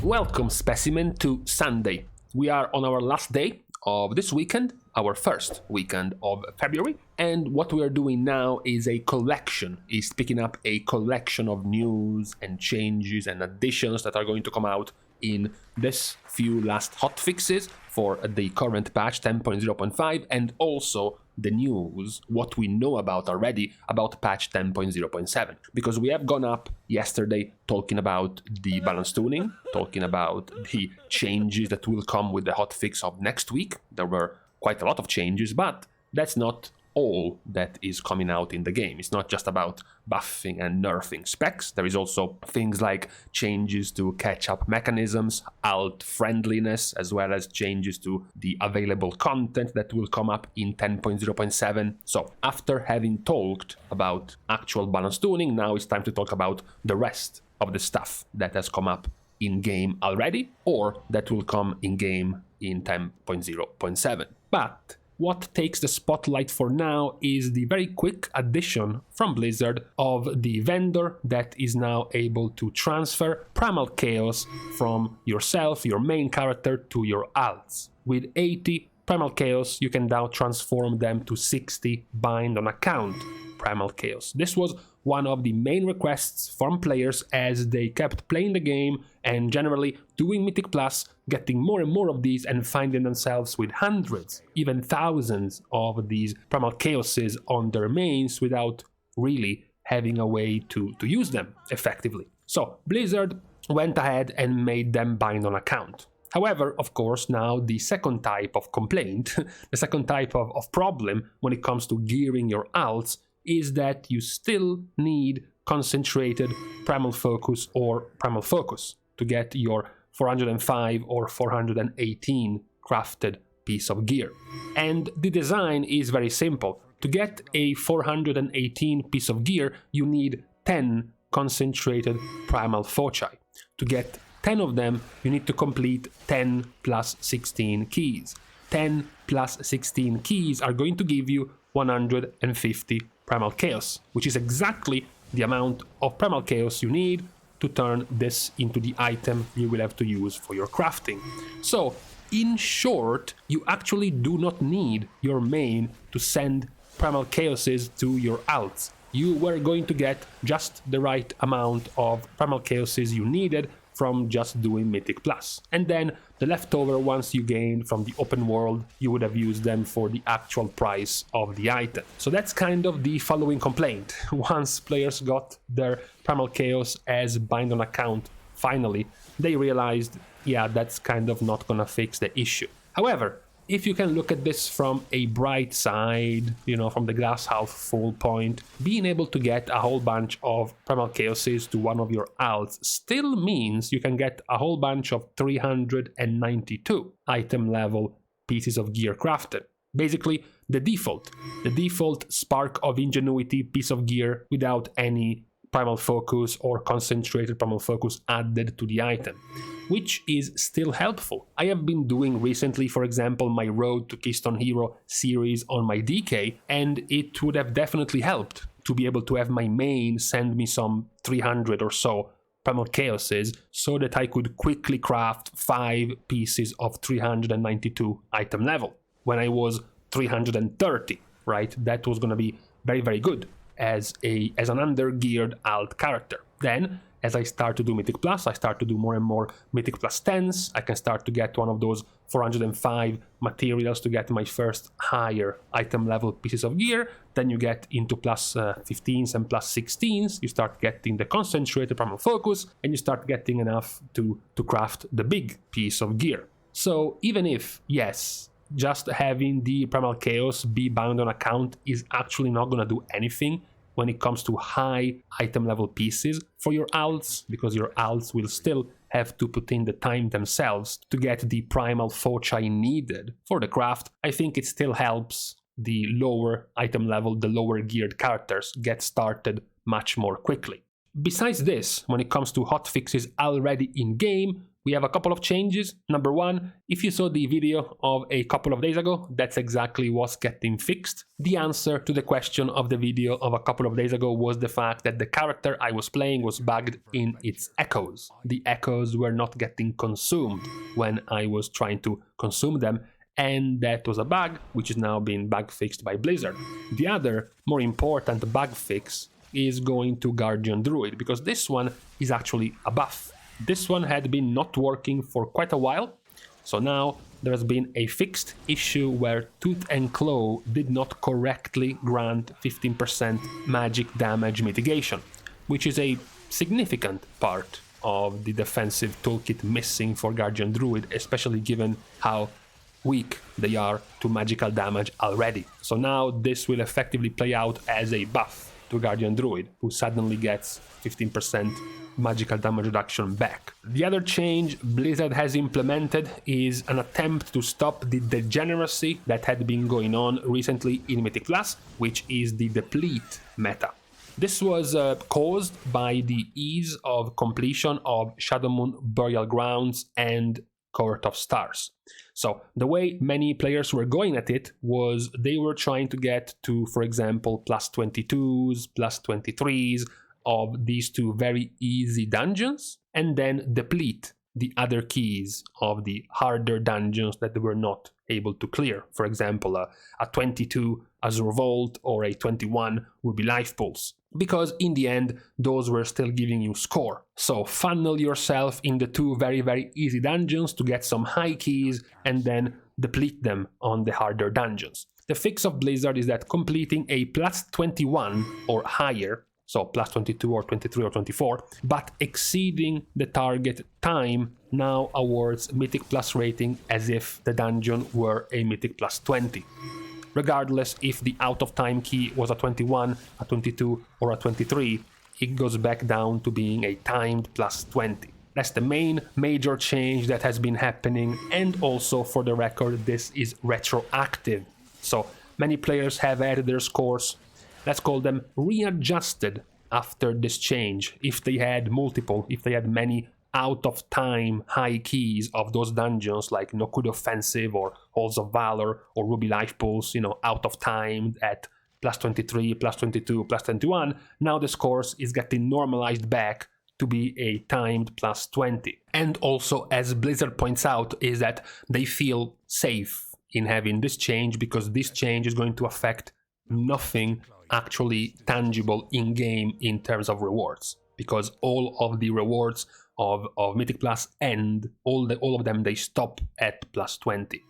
Welcome, Specimen, to Sunday. We are on our last day of this weekend, our first weekend of February, and what we are doing now is picking up a collection of news and changes and additions that are going to come out in this few last hotfixes for the current patch 10.0.5 and also the news, what we know about already about patch 10.0.7, because we have gone up yesterday talking about the balance tuning, talking about the changes that will come with the hotfix of next week. There were quite a lot of changes, but that's not all that is coming out in the game. It's not just about buffing and nerfing specs. There is also things like changes to catch-up mechanisms, alt friendliness, as well as changes to the available content that will come up in 10.0.7. So after having talked about actual balance tuning, now it's time to talk about the rest of the stuff that has come up in-game already, or that will come in-game in 10.0.7. But what takes the spotlight for now is the very quick addition from Blizzard of the vendor that is now able to transfer Primal Chaos from yourself, your main character, to your alts. With 80 Primal Chaos, you can now transform them to 60 bind on account Primal Chaos. This was one of the main requests from players as they kept playing the game and generally doing Mythic Plus, getting more and more of these and finding themselves with hundreds, even thousands of these Primal Chaoses on their mains without really having a way to use them effectively. So Blizzard went ahead and made them bind on account. However, of course, now the second type of complaint, the second type of problem when it comes to gearing your alts is that you still need concentrated Primal Focus or Primal Focus to get your 405 or 418 crafted piece of gear. And the design is very simple. To get a 418 piece of gear, you need 10 concentrated Primal Foci. To get 10 of them, you need to complete 10 plus 16 keys. 10 plus 16 keys are going to give you 150 Primal Chaos, which is exactly the amount of Primal Chaos you need to turn this into the item you will have to use for your crafting. So, in short, you actually do not need your main to send Primal Chaoses to your alts. You were going to get just the right amount of Primal Chaoses you needed from just doing Mythic Plus. And then the leftover ones you gained from the open world, you would have used them for the actual price of the item. So that's kind of the following complaint. Once players got their Primal Chaos as bind on account, finally, they realized, yeah, that's kind of not gonna fix the issue. However, if you can look at this from a bright side, from the glass half full point, being able to get a whole bunch of Primal Chaoses to one of your alts still means you can get a whole bunch of 392 item level pieces of gear crafted. Basically, the default Spark of Ingenuity piece of gear without any Primal Focus or concentrated Primal Focus added to the item, which is still helpful. I have been doing recently, for example, my Road to Keystone Hero series on my DK, and it would have definitely helped to be able to have my main send me some 300 or so Primal Chaoses so that I could quickly craft 5 pieces of 392 item level. When I was 330, right? That was going to be very, very good as an under-geared alt character. Then, as I start to do Mythic Plus, I start to do more and more Mythic Plus 10s. I can start to get one of those 405 materials to get my first higher item level pieces of gear. Then you get into plus 15s and plus 16s. You start getting the concentrated Primal Focus, and you start getting enough to craft the big piece of gear. So even if, yes, just having the Primal Chaos be bound on account is actually not going to do anything when it comes to high item level pieces for your alts, because your alts will still have to put in the time themselves to get the Primal Foci needed for the craft, I think it still helps the lower item level, the lower geared characters get started much more quickly. Besides this, when it comes to hotfixes already in game, we have a couple of changes. Number one, if you saw the video of a couple of days ago, that's exactly what's getting fixed. The answer to the question of the video of a couple of days ago was the fact that the character I was playing was bugged in its echoes. The echoes were not getting consumed when I was trying to consume them, and that was a bug which is now being bug fixed by Blizzard. The other more important bug fix is going to Guardian Druid, because this one is actually a buff. This one had been not working for quite a while, so now there has been a fixed issue where Tooth and Claw did not correctly grant 15% magic damage mitigation, which is a significant part of the defensive toolkit missing for Guardian Druid, especially given how weak they are to magical damage already. So now this will effectively play out as a buff to Guardian Druid, who suddenly gets 15% magical damage reduction back. The other change Blizzard has implemented is an attempt to stop the degeneracy that had been going on recently in Mythic Plus, which is the Deplete meta. This was caused by the ease of completion of Shadowmoon Burial Grounds and Court of Stars. So the way many players were going at it was they were trying to get to, for example, plus 22s, plus 23s of these two very easy dungeons, and then deplete the other keys of the harder dungeons that they were not able to clear. For example, a 22 Azure Vault or a 21 Ruby Life Pulse, because in the end those were still giving you score. So funnel yourself in the two very easy dungeons to get some high keys and then deplete them on the harder dungeons. The fix of Blizzard is that completing a plus 21 or higher, so plus 22 or 23 or 24, but exceeding the target time now awards Mythic Plus rating as if the dungeon were a Mythic Plus 20. Regardless if the out of time key was a 21, a 22 or a 23, it goes back down to being a timed plus 20. That's the main major change that has been happening, and also for the record this is retroactive. So many players have had their scores, let's call them readjusted after this change, if they had many out of time high keys of those dungeons like Nokud Offensive or Halls of Valor or Ruby Life Pulse, out of time at plus 23, plus 22, plus 21, now the scores is getting normalized back to be a timed plus 20. And also, as Blizzard points out, is that they feel safe in having this change, because this change is going to affect nothing actually tangible in game in terms of rewards, because all of the rewards of Mythic Plus end, all of them, they stop at plus 20.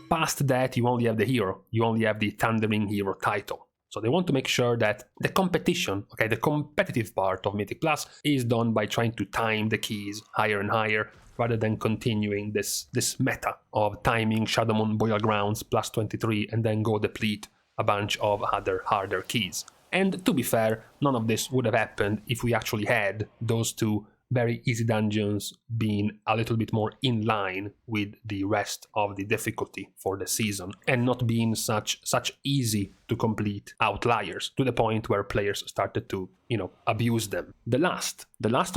Past that, you only have the hero, you only have the Thundering Hero title. So they want to make sure that the competition, the competitive part of Mythic Plus is done by trying to time the keys higher and higher, rather than continuing this meta of timing Shadowmoon Burial Grounds plus 23 and then go deplete a bunch of other harder keys. And to be fair, none of this would have happened if we actually had those two very easy dungeons being a little bit more in line with the rest of the difficulty for the season, and not being such easy to complete outliers to the point where players started to abuse them. The last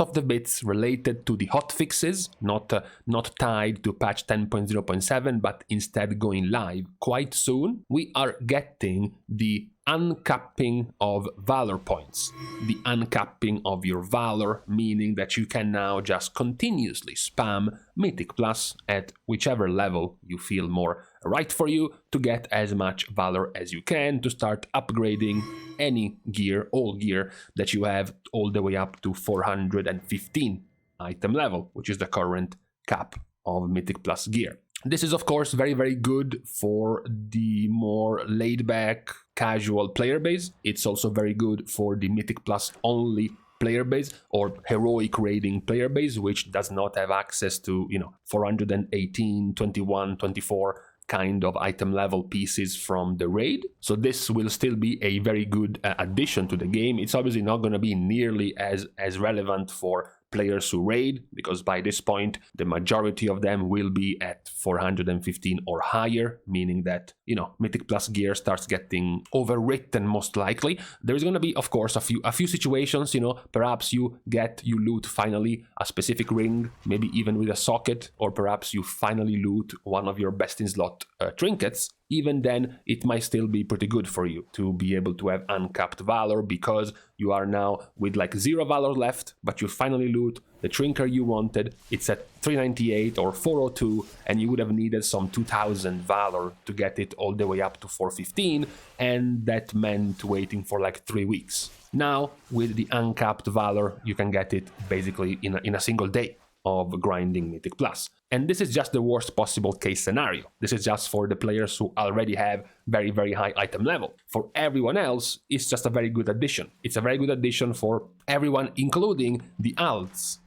of the bits related to the hotfixes, not tied to patch 10.0.7, but instead going live quite soon. We are getting the uncapping of Valor points. The uncapping of your Valor, meaning that you can now just continuously spam Mythic Plus at whichever level you feel more right for you to get as much Valor as you can to start upgrading any gear, all gear that you have, all the way up to 415 item level, which is the current cap of Mythic Plus gear. This is of course very good for the more laid-back, casual player base. It's also very good for the Mythic Plus only player base or heroic raiding player base, which does not have access to 418, 21, 24 kind of item level pieces from the raid. So this will still be a very good addition to the game. It's obviously not going to be nearly as relevant for players who raid, because by this point the majority of them will be at 415 or higher, meaning that, you know, Mythic Plus gear starts getting overwritten most likely. There's going to be, of course, a few situations, you know, perhaps you loot finally a specific ring, maybe even with a socket, or perhaps you finally loot one of your best in slot trinkets. Even then, it might still be pretty good for you to be able to have uncapped valor, because you are now with like 0 valor left, but you finally loot the trinket you wanted. It's at 398 or 402, and you would have needed some 2000 valor to get it all the way up to 415, and that meant waiting for like 3 weeks. Now, with the uncapped valor, you can get it basically in a single day of grinding Mythic Plus. And this is just the worst possible case scenario. This is just for the players who already have very, very high item level. For everyone else, it's just a very good addition. It's a very good addition for everyone, including the alts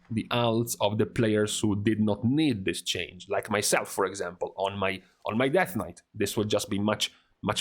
of the players who did not need this change, like myself, for example, on my Death Knight. This would just be much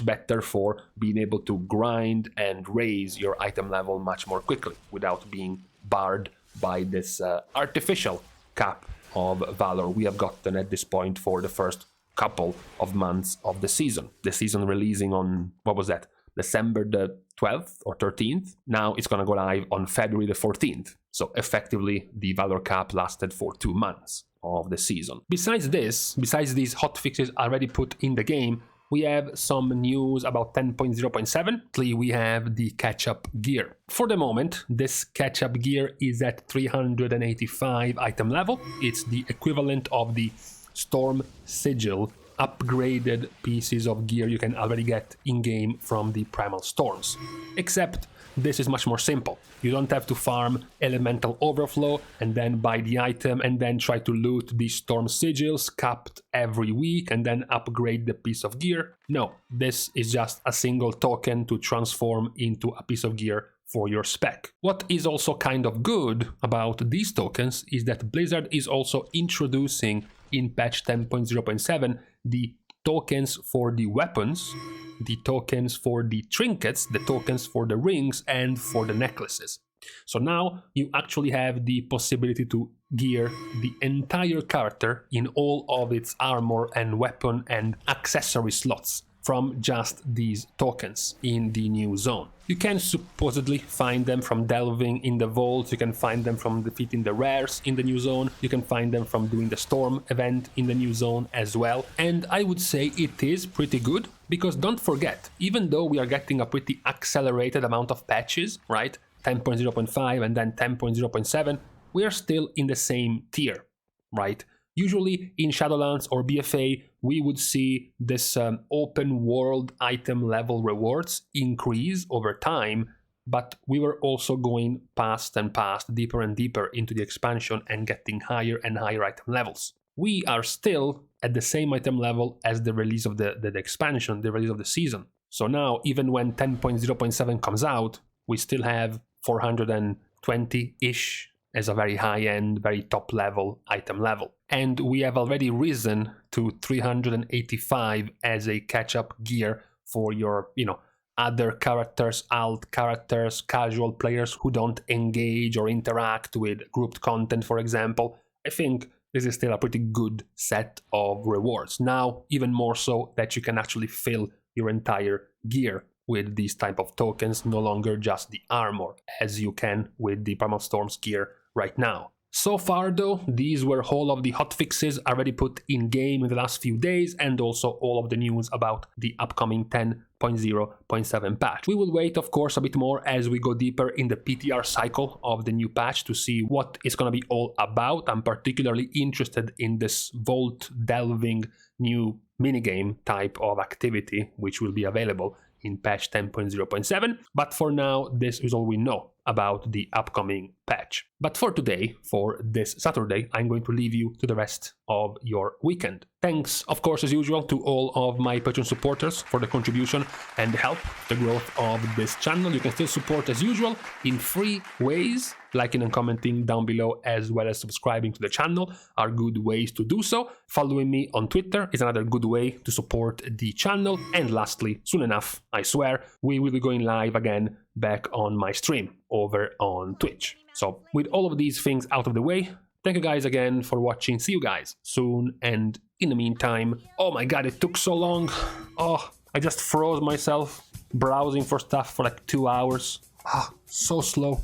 better for being able to grind and raise your item level much more quickly without being barred by this artificial cap of valor we have gotten at this point for the first couple of months of the season. The season releasing on, what was that, December the 12th or 13th? Now it's gonna go live on February the 14th. So effectively, the valor cap lasted for 2 months of the season. Besides these hotfixes already put in the game, we have some news about 10.0.7. We have the catch-up gear. For the moment, this catch-up gear is at 385 item level. It's the equivalent of the Storm Sigil upgraded pieces of gear you can already get in-game from the Primal Storms. Except this is much more simple. You don't have to farm Elemental Overflow and then buy the item and then try to loot the Storm Sigils capped every week and then upgrade the piece of gear. No, this is just a single token to transform into a piece of gear for your spec. What is also kind of good about these tokens is that Blizzard is also introducing in patch 10.0.7 the tokens for the weapons, the tokens for the trinkets, the tokens for the rings, and for the necklaces. So now you actually have the possibility to gear the entire character in all of its armor and weapon and accessory slots from just these tokens in the new zone. You can supposedly find them from delving in the vaults, you can find them from defeating the rares in the new zone, you can find them from doing the storm event in the new zone as well. And I would say it is pretty good, because don't forget, even though we are getting a pretty accelerated amount of patches, right? 10.0.5 and then 10.0.7, we are still in the same tier, right? Usually in Shadowlands or BFA, we would see this open world item level rewards increase over time, but we were also going past and past, deeper and deeper into the expansion and getting higher and higher item levels. We are still at the same item level as the release of the expansion, the release of the season. So now, even when 10.0.7 comes out, we still have 420-ish as a very high-end, very top-level item level. And we have already risen to 385 as a catch-up gear for your, other characters, alt characters, casual players who don't engage or interact with grouped content, for example. I think this is still a pretty good set of rewards. Now, even more so that you can actually fill your entire gear with these type of tokens, no longer just the armor, as you can with the Primal Storms gear right now. So far though, these were all of the hotfixes already put in game in the last few days, and also all of the news about the upcoming 10.0.7 patch. We will wait, of course, a bit more as we go deeper in the PTR cycle of the new patch to see what it's going to be all about. I'm particularly interested in this vault delving new minigame type of activity, which will be available in patch 10.0.7, but for now, this is all we know about the upcoming patch. But for today, for this Saturday, I'm going to leave you to the rest of your weekend. Thanks, of course, as usual, to all of my Patreon supporters for the contribution and the help, the growth of this channel. You can still support as usual in 3 ways. Liking and commenting down below, as well as subscribing to the channel, are good ways to do so. Following me on Twitter is another good way to support the channel. And lastly, soon enough, I swear, we will be going live again back on my stream over on Twitch. So with all of these things out of the way, thank you guys again for watching. See you guys soon. And in the meantime, oh my god, it took so long. Oh, I just froze myself browsing for stuff for like 2 hours. Ah, so slow.